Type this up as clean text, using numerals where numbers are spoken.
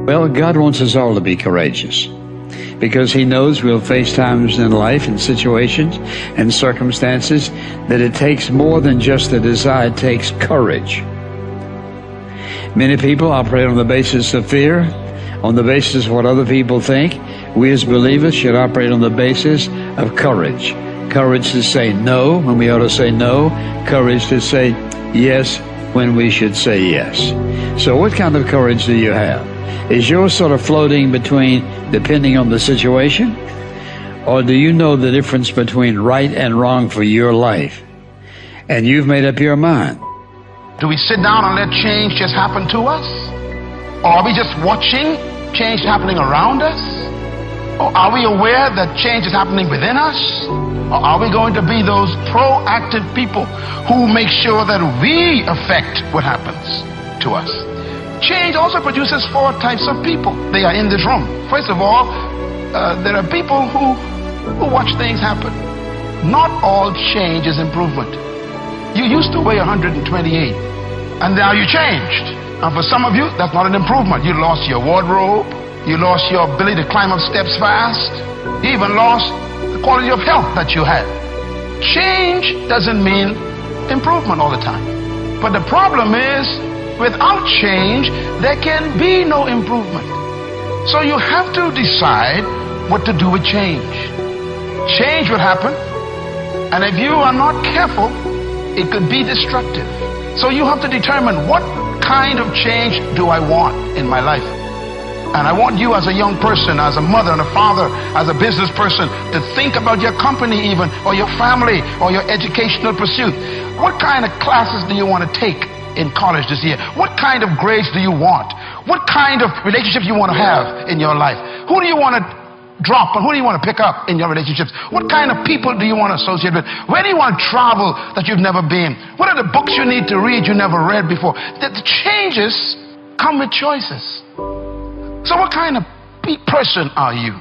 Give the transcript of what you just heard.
Well, God wants us all to be courageous because He knows we'll face times in life and situations and circumstances that it takes more than just a desire. It takes courage. Many people operate on the basis of fear, on the basis of what other people think. We as believers should operate on the basis of courage. Courage to say no when we ought to say no. Courage to say yes when we should say yes. So what kind of courage do you have? Is yours sort of floating between depending on the situation? Or do you know the difference between right and wrong for your life? And you've made up your mind. Do we sit down and let change just happen to us? Or are we just watching change happening around us? Or are we aware that change is happening within us? Or are we going to be those proactive people who make sure that we affect what happens to us? Change also produces four types of people. They are in this room. First of all, there are people who watch things happen. Not all change is improvement. You used to weigh 128, and now you changed. And for some of you, that's not an improvement. You lost your wardrobe. You lost your ability to climb up steps fast. You even lost the quality of health that you had. Change doesn't mean improvement all the time. But the problem is, without change, there can be no improvement. So you have to decide what to do with change. Change will happen, and if you are not careful, it could be destructive. So you have to determine, what kind of change do I want in my life? And I want you as a young person, as a mother and a father, as a business person, to think about your company even, or your family, or your educational pursuit. What kind of classes do you want to take in college this year? What kind of grades do you want? What kind of relationships you want to have in your life? Who do you want to drop and who do you want to pick up in your relationships? What kind of people do you want to associate with? Where do you want to travel that you've never been? What are the books you need to read you never read before? The changes come with choices. So what kind of person are you?